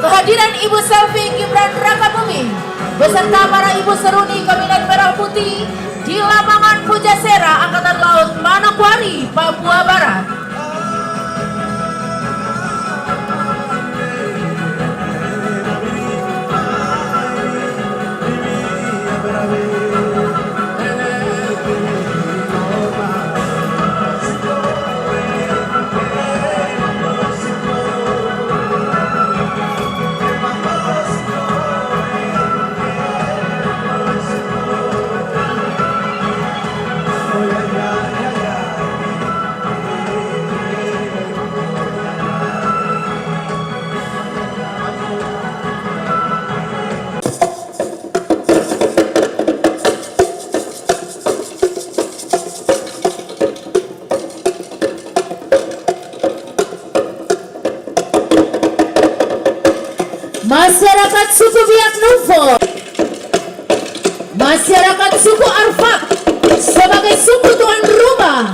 Kehadiran Ibu Selvi Gibran Rakabumi beserta para Ibu Seruni Kabinet Merah Putih di lapangan Pujasera Angkatan Laut Manokwari, Papua Barat. Masyarakat suku Biak Numfor, masyarakat suku Arfak sebagai suku tuan rumah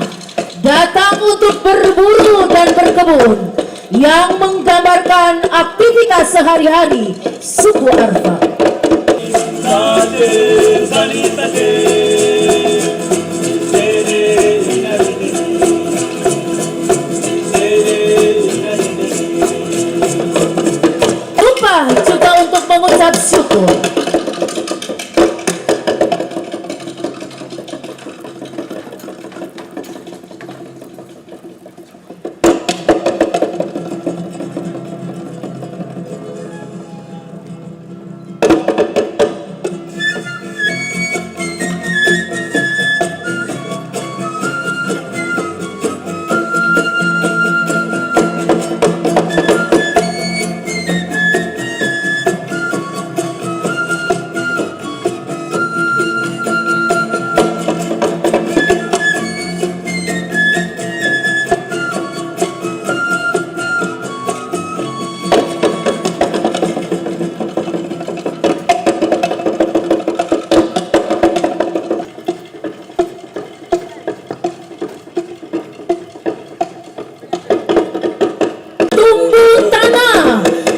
datang untuk berburu dan berkebun yang menggambarkan aktivitas sehari-hari suku Arfak. Juga untuk mengucap syukur.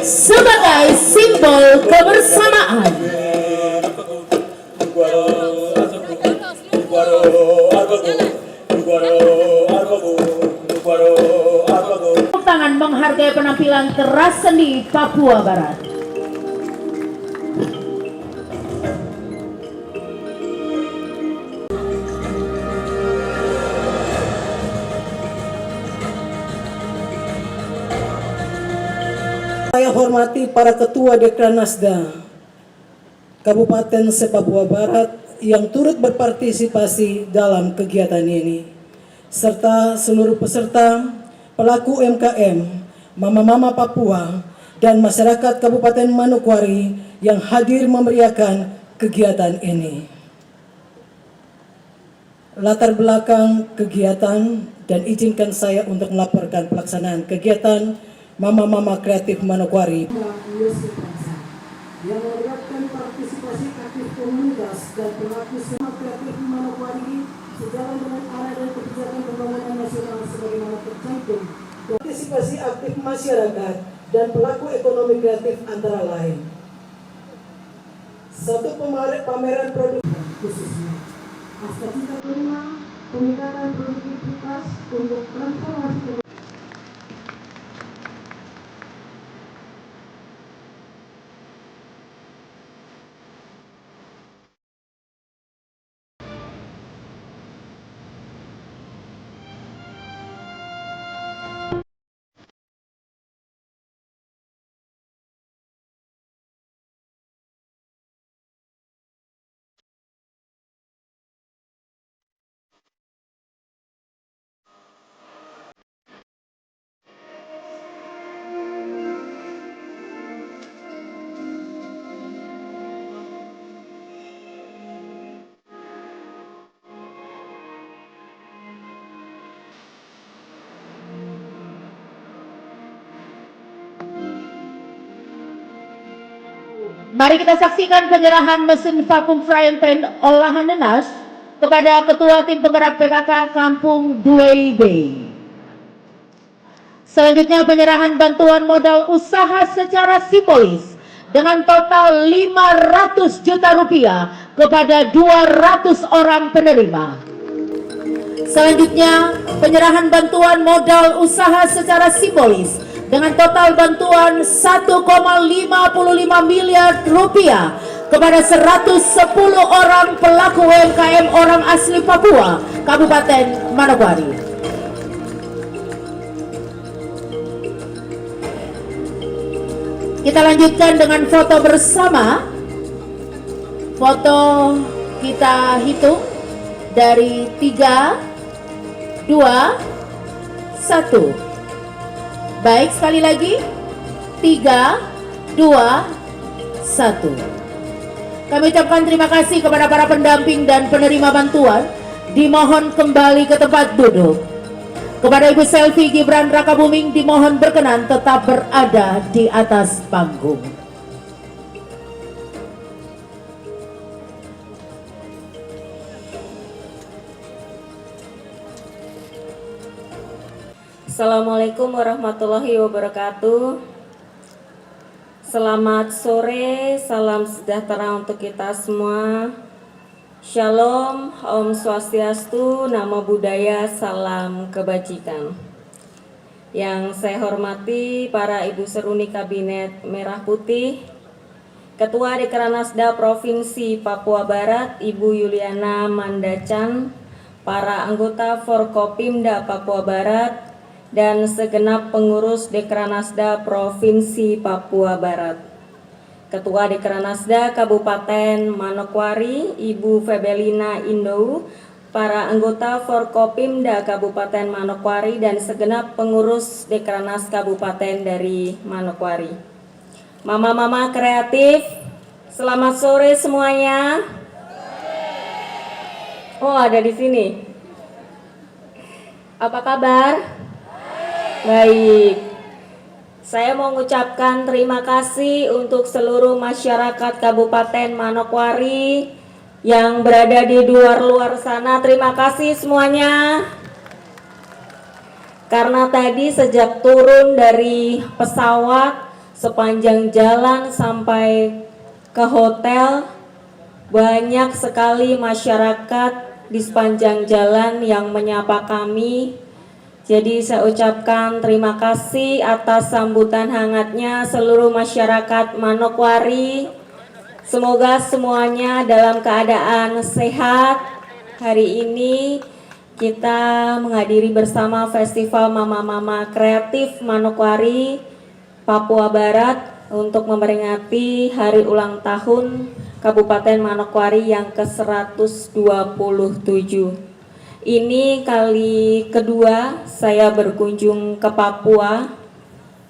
Sebagai simbol kebersamaan. Tangan menghargai penampilan keras seni Papua Barat. Saya hormati para ketua Dekranasda Kabupaten Papua Barat yang turut berpartisipasi dalam kegiatan ini, serta seluruh peserta, pelaku UMKM, mama-mama Papua, dan masyarakat Kabupaten Manokwari yang hadir memeriahkan kegiatan ini. Latar belakang kegiatan dan izinkan saya untuk melaporkan pelaksanaan kegiatan Mama-Mama Kreatif Manokwari yang melibatkan partisipasi aktif komunitas dan pelaku usaha kreatif Manokwari sejalan dengan arah dan kebijakan pembangunan nasional sebagaimana tercantum. Partisipasi aktif masyarakat dan pelaku ekonomi kreatif antara lain. Satu pameran produk khususnya Astatika kelima, peningkatan produktivitas untuk transformasi Mari kita saksikan penyerahan mesin vakum frying pan olahan nanas kepada Ketua Tim Penggerak PKK Kampung Duei B. Selanjutnya penyerahan bantuan modal usaha secara simbolis dengan total 500 juta rupiah kepada 200 orang penerima. Selanjutnya penyerahan bantuan modal usaha secara simbolis dengan total bantuan 1,55 miliar rupiah kepada 110 orang pelaku UMKM orang asli Papua, Kabupaten Manokwari. Kita lanjutkan dengan foto bersama. Foto kita hitung dari 3, 2, 1. Baik, sekali lagi 3, 2, 1. Kami ucapkan terima kasih kepada para pendamping dan penerima bantuan. Dimohon kembali ke tempat duduk. Kepada Ibu Selvi Gibran Rakabuming dimohon berkenan tetap berada di atas panggung. Assalamualaikum warahmatullahi wabarakatuh. Selamat sore, salam sejahtera untuk kita semua. Shalom, Om Swastiastu, Namo Buddhaya, salam kebajikan. Yang saya hormati para Ibu Seruni Kabinet Merah Putih, Ketua Dekranasda Provinsi Papua Barat, Ibu Yuliana Mandacan, para anggota Forkopimda Papua Barat, dan segenap pengurus Dekranasda Provinsi Papua Barat. Ketua Dekranasda Kabupaten Manokwari, Ibu Febelina Indou, para anggota Forkopimda Kabupaten Manokwari, dan segenap pengurus Dekranas Kabupaten dari Manokwari. Mama-mama kreatif, selamat sore semuanya. Oh, ada di sini. Apa kabar? Baik, saya mau mengucapkan terima kasih untuk seluruh masyarakat Kabupaten Manokwari yang berada di luar sana. Terima kasih semuanya. Karena tadi sejak turun dari pesawat sepanjang jalan sampai ke hotel, banyak sekali masyarakat di sepanjang jalan yang menyapa kami. Jadi saya ucapkan terima kasih atas sambutan hangatnya seluruh masyarakat Manokwari. Semoga semuanya dalam keadaan sehat. Hari ini kita menghadiri bersama Festival Mama-Mama Kreatif Manokwari, Papua Barat untuk memperingati hari ulang tahun Kabupaten Manokwari yang ke-127. Ini kali kedua saya berkunjung ke Papua.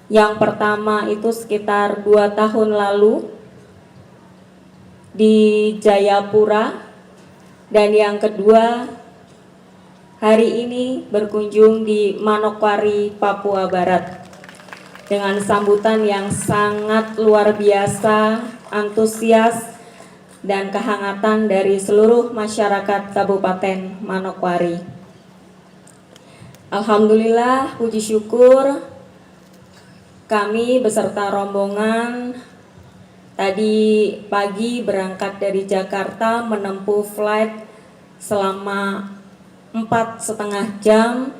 Yang pertama itu sekitar 2 tahun lalu di Jayapura, dan yang kedua hari ini berkunjung di Manokwari, Papua Barat dengan sambutan yang sangat luar biasa, antusias dan kehangatan dari seluruh masyarakat Kabupaten Manokwari. Alhamdulillah, puji syukur, kami beserta rombongan tadi pagi berangkat dari Jakarta menempuh flight selama 4,5 jam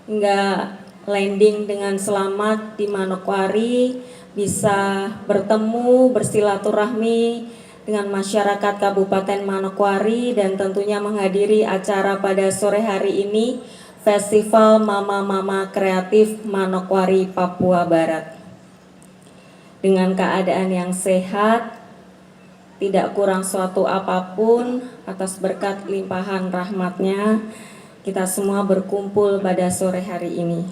hingga landing dengan selamat di Manokwari, bisa bertemu, bersilaturahmi dengan masyarakat Kabupaten Manokwari, dan tentunya menghadiri acara pada sore hari ini, Festival Mama-Mama Kreatif Manokwari, Papua Barat. Dengan keadaan yang sehat, tidak kurang suatu apapun, atas berkat limpahan rahmatnya, kita semua berkumpul pada sore hari ini.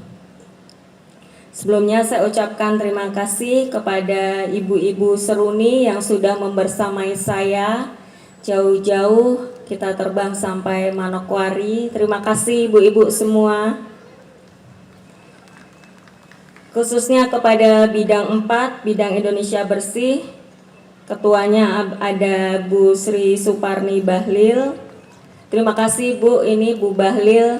Sebelumnya saya ucapkan terima kasih kepada ibu-ibu Seruni yang sudah membersamai saya jauh-jauh kita terbang sampai Manokwari. Terima kasih ibu-ibu semua. Khususnya kepada bidang 4, bidang Indonesia Bersih, Ketuanya ada Bu Sri Suparni Bahlil. Terima kasih Bu, ini Bu Bahlil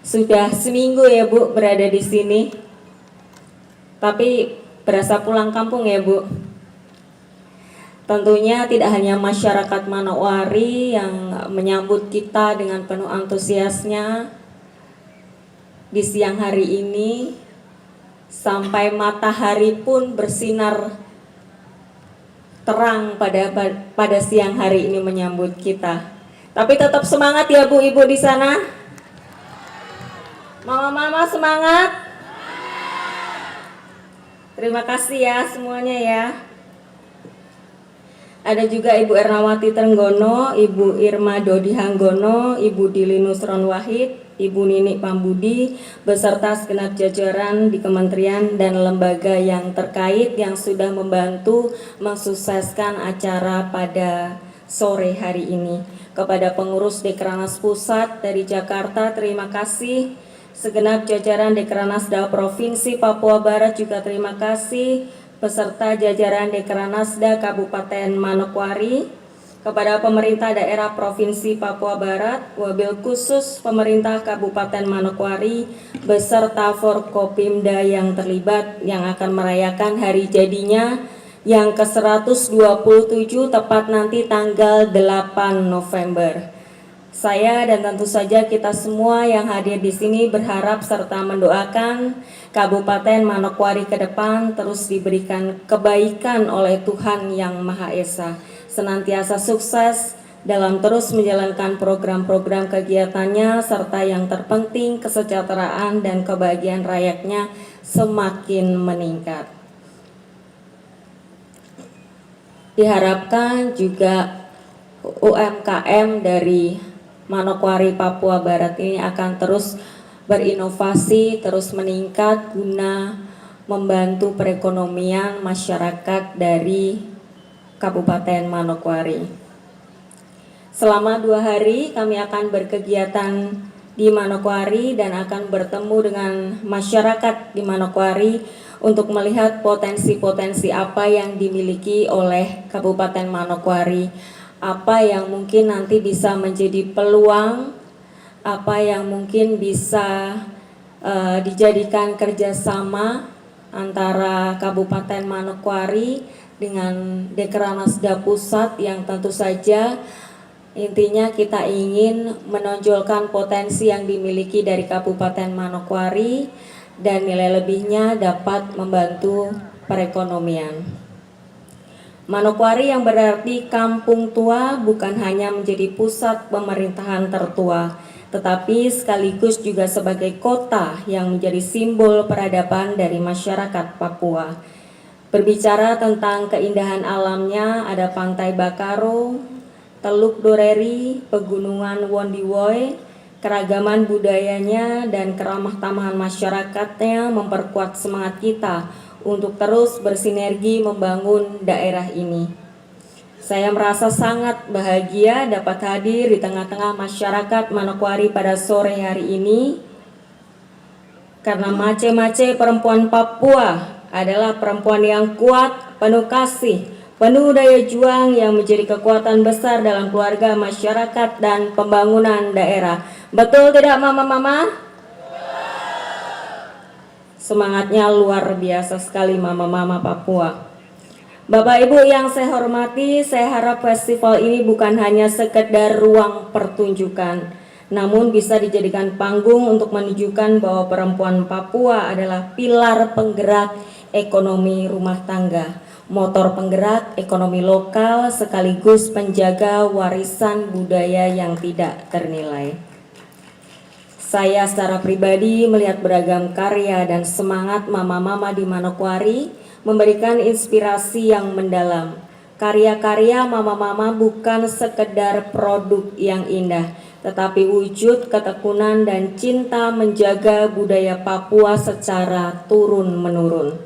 sudah seminggu ya Bu berada di sini. Tapi berasa pulang kampung ya Bu. Tentunya tidak hanya masyarakat Manokwari yang menyambut kita dengan penuh antusiasnya di siang hari ini, sampai matahari pun bersinar terang pada siang hari ini menyambut kita. Tapi tetap semangat ya Bu Ibu di sana. Mama-mama semangat. Terima kasih ya semuanya ya. Ada juga Ibu Ernawati Trenggono, Ibu Irma Dodi Hanggono, Ibu Dili Nusron Wahid, Ibu Nini Pambudi, beserta segenap jajaran di kementerian dan lembaga yang terkait yang sudah membantu mensukseskan acara pada sore hari ini. Kepada pengurus Dekranasda Pusat dari Jakarta, terima kasih. Segenap jajaran Dekranasda Provinsi Papua Barat juga terima kasih, beserta jajaran Dekranasda Kabupaten Manokwari. Kepada pemerintah daerah Provinsi Papua Barat, wabil khusus pemerintah Kabupaten Manokwari beserta Forkopimda yang terlibat yang akan merayakan hari jadinya yang ke-127 tepat nanti tanggal 8 November. Saya dan tentu saja kita semua yang hadir di sini berharap serta mendoakan Kabupaten Manokwari ke depan terus diberikan kebaikan oleh Tuhan Yang Maha Esa, senantiasa sukses dalam terus menjalankan program-program kegiatannya, serta yang terpenting kesejahteraan dan kebahagiaan rakyatnya semakin meningkat. Diharapkan juga UMKM dari Manokwari Papua Barat ini akan terus berinovasi, terus meningkat guna membantu perekonomian masyarakat dari Kabupaten Manokwari. Selama 2 hari kami akan berkegiatan di Manokwari dan akan bertemu dengan masyarakat di Manokwari untuk melihat potensi-potensi apa yang dimiliki oleh Kabupaten Manokwari, apa yang mungkin nanti bisa menjadi peluang, apa yang mungkin bisa dijadikan kerjasama antara Kabupaten Manokwari dengan Dekranasda Pusat, yang tentu saja intinya kita ingin menonjolkan potensi yang dimiliki dari Kabupaten Manokwari dan nilai lebihnya dapat membantu perekonomian. Manokwari yang berarti kampung tua bukan hanya menjadi pusat pemerintahan tertua, tetapi sekaligus juga sebagai kota yang menjadi simbol peradaban dari masyarakat Papua. Berbicara tentang keindahan alamnya, ada Pantai Bakaro, Teluk Doreri, Pegunungan Wondiwoy, keragaman budayanya dan keramah tamahan masyarakatnya memperkuat semangat kita untuk terus bersinergi membangun daerah ini. Saya merasa sangat bahagia dapat hadir di tengah-tengah masyarakat Manokwari pada sore hari ini, karena mace-mace perempuan Papua adalah perempuan yang kuat, penuh kasih, penuh daya juang yang menjadi kekuatan besar dalam keluarga, masyarakat, dan pembangunan daerah. Betul tidak mama-mama? Semangatnya luar biasa sekali mama-mama Papua. Bapak Ibu yang saya hormati, saya harap festival ini bukan hanya sekedar ruang pertunjukan, namun bisa dijadikan panggung untuk menunjukkan bahwa perempuan Papua adalah pilar penggerak ekonomi rumah tangga, motor penggerak ekonomi lokal, sekaligus penjaga warisan budaya yang tidak ternilai. Saya secara pribadi melihat beragam karya dan semangat mama-mama di Manokwari memberikan inspirasi yang mendalam. Karya-karya mama-mama bukan sekedar produk yang indah, tetapi wujud ketekunan dan cinta menjaga budaya Papua secara turun-menurun.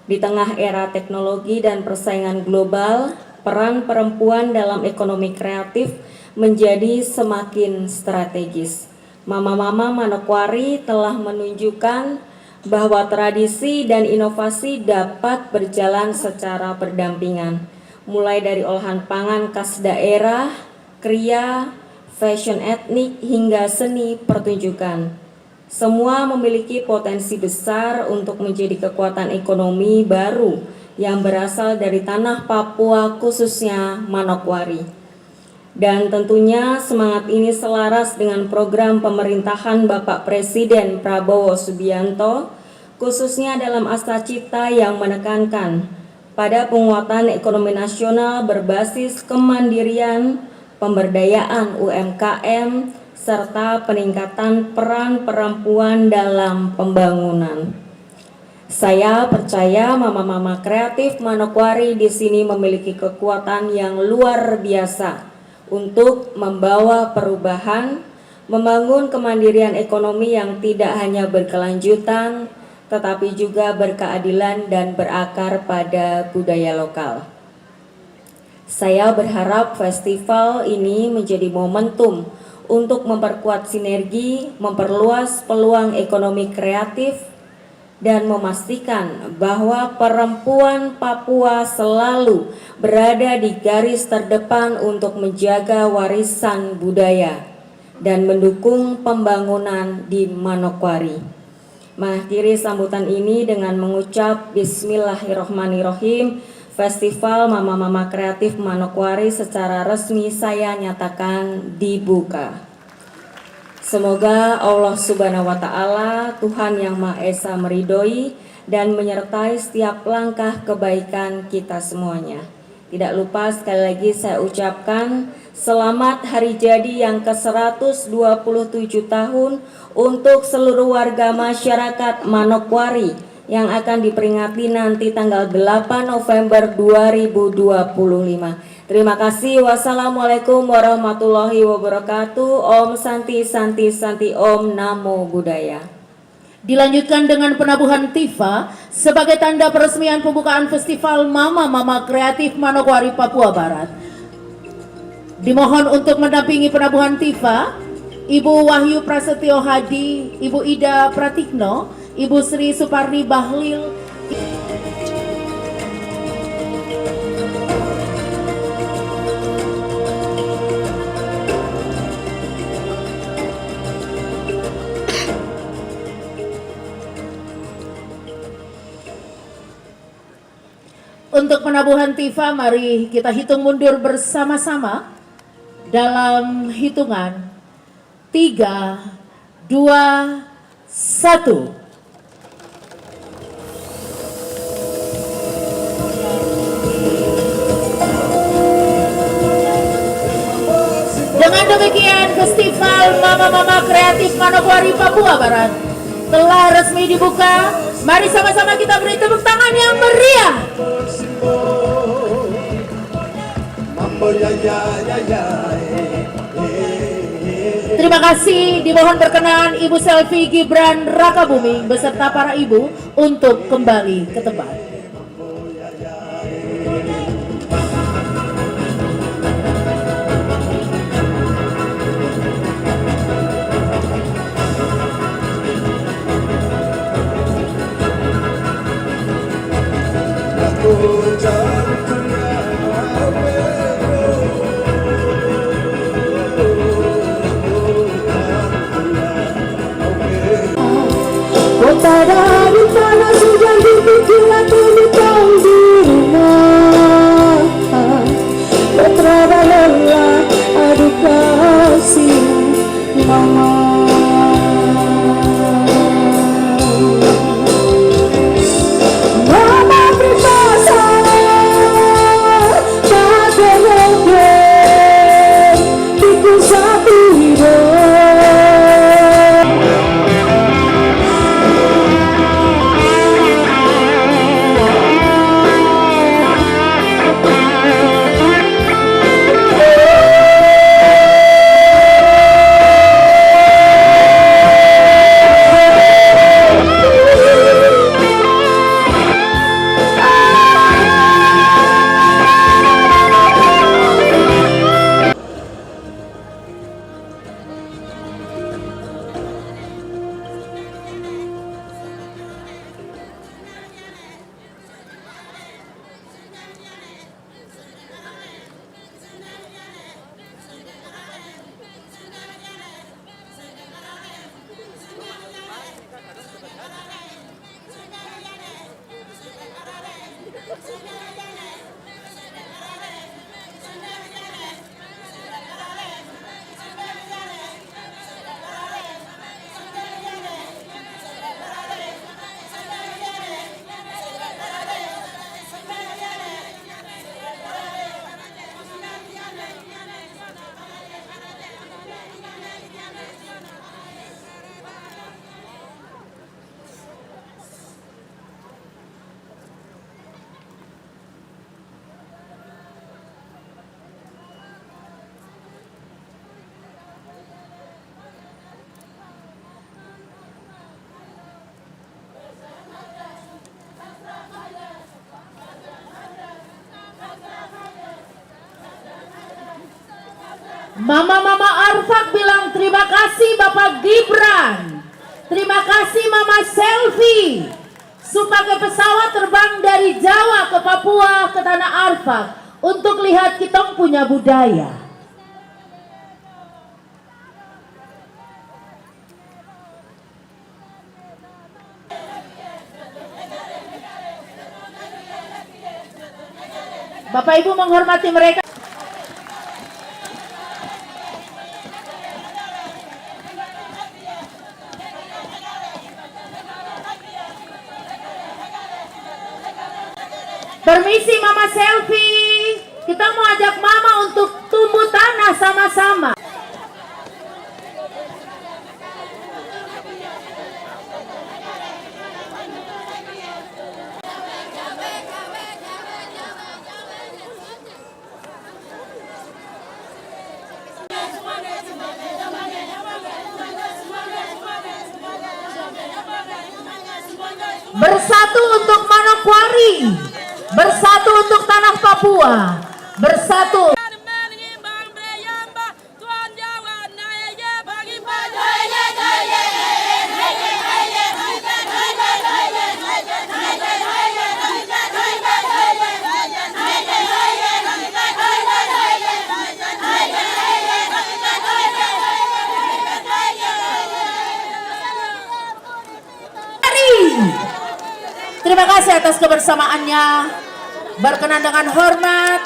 Di tengah era teknologi dan persaingan global, peran perempuan dalam ekonomi kreatif menjadi semakin strategis. Mama-mama Manokwari telah menunjukkan bahwa tradisi dan inovasi dapat berjalan secara berdampingan, mulai dari olahan pangan khas daerah, kriya, fashion etnik, hingga seni pertunjukan. Semua memiliki potensi besar untuk menjadi kekuatan ekonomi baru yang berasal dari tanah Papua, khususnya Manokwari. Dan tentunya semangat ini selaras dengan program pemerintahan Bapak Presiden Prabowo Subianto, khususnya dalam Astacita yang menekankan pada penguatan ekonomi nasional berbasis kemandirian, pemberdayaan UMKM, serta peningkatan peran perempuan dalam pembangunan. Saya percaya mama-mama kreatif Manokwari di sini memiliki kekuatan yang luar biasa untuk membawa perubahan, membangun kemandirian ekonomi yang tidak hanya berkelanjutan, tetapi juga berkeadilan dan berakar pada budaya lokal. Saya berharap festival ini menjadi momentum untuk memperkuat sinergi, memperluas peluang ekonomi kreatif, dan memastikan bahwa perempuan Papua selalu berada di garis terdepan untuk menjaga warisan budaya dan mendukung pembangunan di Manokwari. Mengakhiri sambutan ini dengan mengucap Bismillahirrohmanirrohim, Festival Mama-Mama Kreatif Manokwari secara resmi saya nyatakan dibuka. Semoga Allah Subhanahu wa Ta'ala, Tuhan yang Maha Esa, meridhoi dan menyertai setiap langkah kebaikan kita semuanya. Tidak lupa sekali lagi saya ucapkan selamat hari jadi yang ke-127 tahun untuk seluruh warga masyarakat Manokwari yang akan diperingati nanti tanggal 8 November 2025. Terima kasih. Wassalamualaikum warahmatullahi wabarakatuh. Om Santi Santi Santi Om Namo Buddhaya. Dilanjutkan dengan penabuhan tifa sebagai tanda peresmian pembukaan Festival Mama-Mama Kreatif Manokwari, Papua Barat. Dimohon untuk mendampingi penabuhan tifa Ibu Wahyu Prasetyo Hadi, Ibu Ida Pratikno, Ibu Sri Suparni Bahlil. Untuk penabuhan tifa, mari kita hitung mundur bersama-sama dalam hitungan 3, 2, 1. Dengan demikian, Festival Mama-Mama Kreatif Manokwari, Papua Barat telah resmi dibuka. Mari sama-sama kita beri tepuk tangan yang meriah. Terima kasih. Dimohon berkenan Ibu Selvi Gibran Rakabuming beserta para ibu untuk kembali ke tempat. Kota dari tanah sudah dibikin Mama-mama Arfak bilang terima kasih Bapak Gibran. Terima kasih Mama Selfie. Supaya pesawat terbang dari Jawa ke Papua ke Tanah Arfak untuk lihat kita punya budaya. Bapak Ibu menghormati mereka. Permisi Mama Selfie, kita mau ajak Mama untuk tumbuh tanah sama-sama. Bersatu untuk Manokwari, bersatu untuk tanah Papua, bersatu. Terima kasih atas kebersamaannya. Berkenan dengan hormat,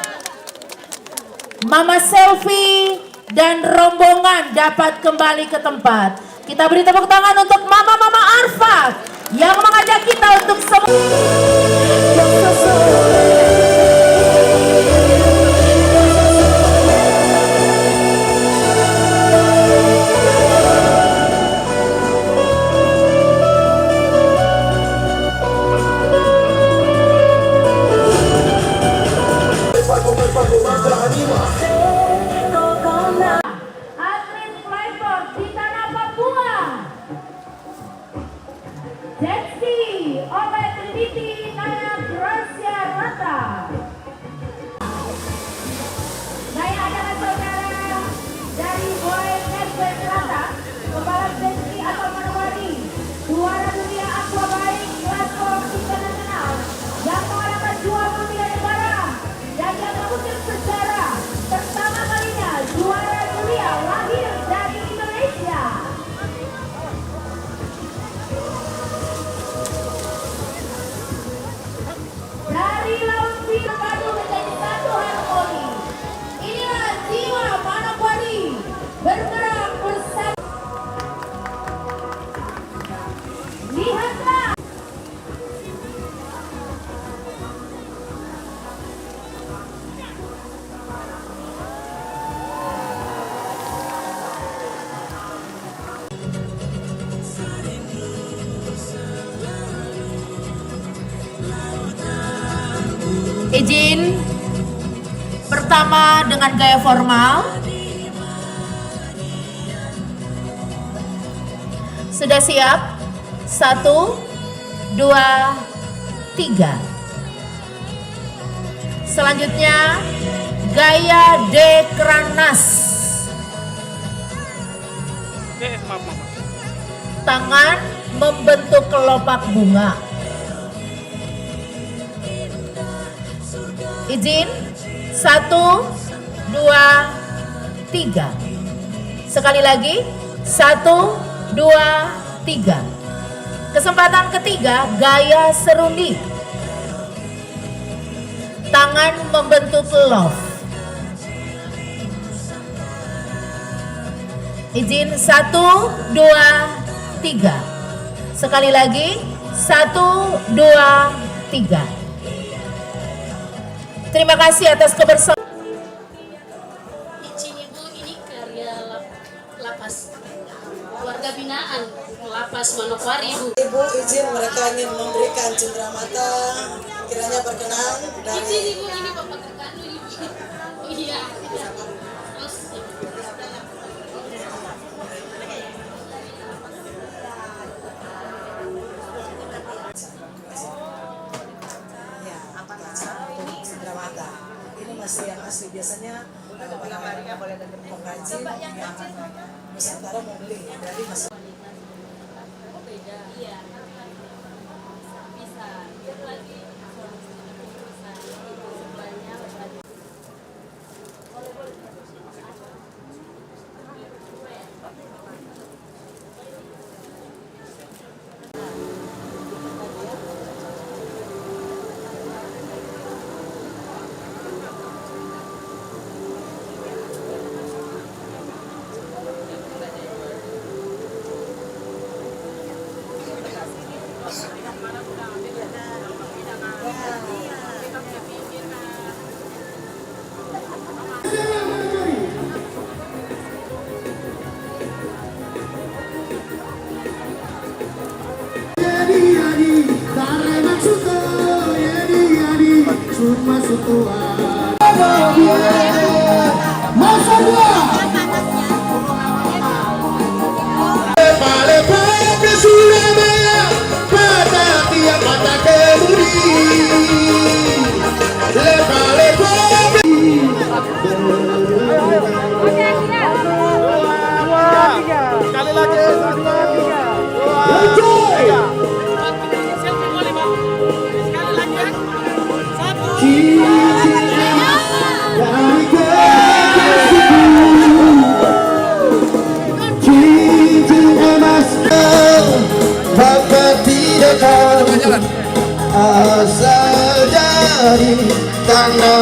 Mama Selfie dan rombongan dapat kembali ke tempat. Kita beri tepuk tangan untuk Mama-Mama Arfak yang mengajak kita untuk semua. Atlet flyboard di tanah Papua. Jetski oleh Trinity Naya Gracia Rata. Saya adalah saudara dari Boy Network Rata, pembalap jetski atau Manokwari, juara dunia aquabike kelas internasional yang mengalahkan 2 negara dan yang mengukir sejarah pertama kalinya juara dunia lahir dari Indonesia. Dari laut biru padu menjadi satu harmoni. Inilah jiwa Manokwari bergerak bersama. Lihatlah. Izin pertama dengan gaya formal. Sudah siap? 1, 2, 3. Selanjutnya gaya dekranas. Tangan membentuk kelopak bunga. Izin 1, 2, 3. Sekali lagi 1, 2, 3. Kesempatan ketiga gaya serunding. Tangan membentuk love. Izin 1, 2, 3. Sekali lagi 1, 2, 3. Terima kasih atas kebersamaan. Izin Ibu, ini karya lapas warga binaan lapas Manokwari, Bu. Ibu izin mereka ingin memberikan cenderamata, kiranya berkenan dari Izin Ibu, ini Bapak Kakanu, Ibu. Iya. Terus, cenderamata. Ini emas yang asli. Biasanya ada pengrajin yang Nusantara mau beli dari emas. Asal jadi karena